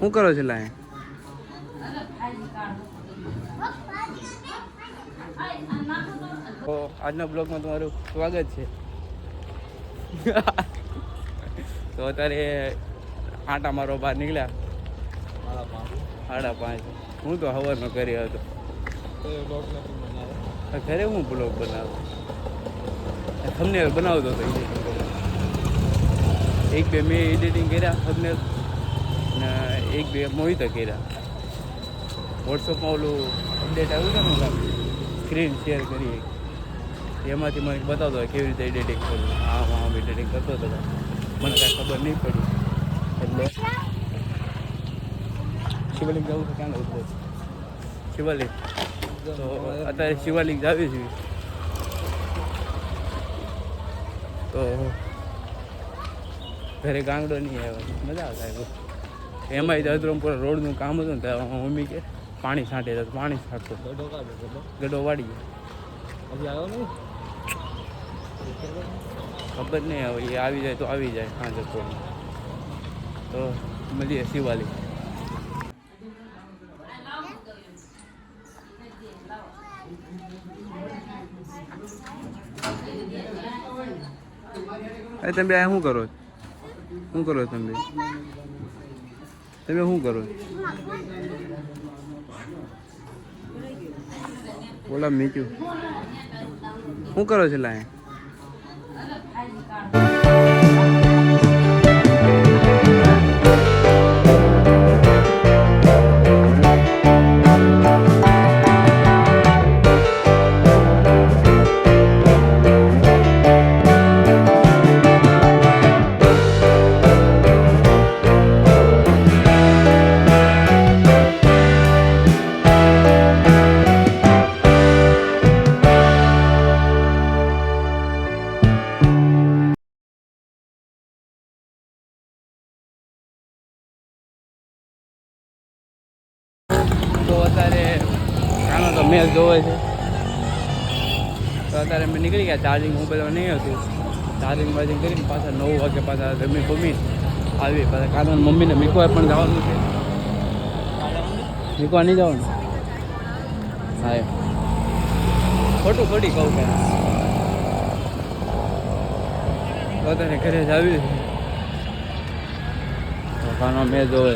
શું કરો છો લાય? તો આજના બ્લોગમાં તમારું સ્વાગત છે. તો અત્યારે આંટા મારો બહાર નીકળ્યા 5:30. હું તો સવારમાં કર્યો હતો. ઘરે હું બ્લોગ બનાવું, થંબનેલ બનાવતો હતો. એક બે મેં એડિટિંગ કર્યા થંબનેલ ને એક બે મોહિત કર્યા. વોટ્સઅપમાં ઓલું અપડેટ આવ્યું છે ને, સ્ક્રીન શેર કરી એમાંથી મને બતાવતો હોય કેવી રીતે એડિટિંગ કરવું. આમ એડિટિંગ કરતો હતો, મને કાંઈ ખબર નહીં પડી. એટલે શિવલિંગ જવું તો ક્યાં જવું? શિવલિંગ તો અત્યારે શિવલિંગ જાવી છે. તો ઘરે ગાંગડો નહીં આવે, મજા આવતા. એમાંય અધરમપુરા રોડનું કામ હતું ને, ત્યાં મમ્મી કે પાણી છાંટે તો પાણી છાંટતો ગડો વાળી ગયો. આવ્યો નહીં, ખબર નહીં હવે. એ આવી જાય તો આવી જાય. હા જતો તો મળીએ શિવાલિક. તમે આ શું કરો? શું કરો તમે? તમે શું કરો? બોલા મીચું શું કરો છો લાય? તો અત્યારે આનો તો મેચ જોવે છે. તો અત્યારે અમે નીકળી ગયા. ચાર્જિંગ મોબાઈલમાં નહીં હતું. ચાર્જિંગ કરીને પાછા 9 વાગે પાછા જમી આવી. પાછા કાનો મમ્મીને મીકવા પણ જવાનું છે. મીકવા નહીં જવાનું? હા એમ ખોટું થોડી કહું કે. તો અત્યારે ઘરે જ આવી છે. કાનો મેચ જોવે.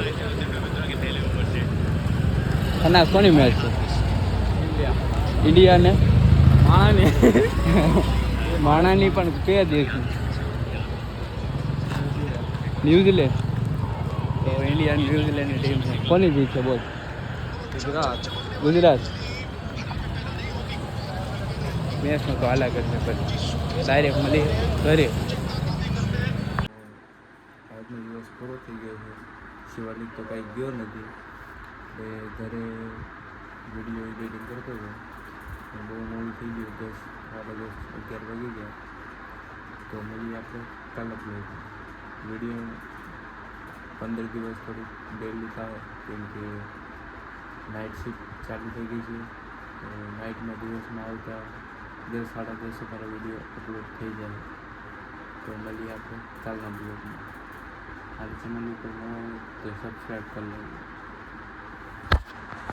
ખના કોની મેચ છે? ઇન્ડિયા ને માણાની પણ કે દેશ ન્યુઝીલેન્ડ. તો ઇન્ડિયા ન્યુઝીલેન્ડની ટીમ છે. કોની જીત છે બોલ? ગુજરાત. મેચમાં તો હાલા કરશે પછી ડાયરેક્ટ મળી ઘરે. આજનો દિવસ પૂરો થઈ ગયો છે. શિવાલિક તો કાંઈ ગયો નથી. ઘરે વિડીયો એડિટિંગ કરતો હતો. બહુ મોડું થઈ ગયું. 10, 11 વાગી ગયા. તો મળીએ આપણે કાલે વિડીયો 15 દિવસ થોડુંક ડેલી થાય, કેમ કે નાઇટ શિફ્ટ ચાલુ થઈ ગઈ છે. તો નાઇટમાં દિવસમાં આવતા 10, 10:30 મારો વિડીયો અપલોડ થઈ જાય. તો મળીએ આપણે કાલના દિવસમાં. આ ચેનલ ઉપર નવો તો સબસ્ક્રાઈબ કરી લેજો.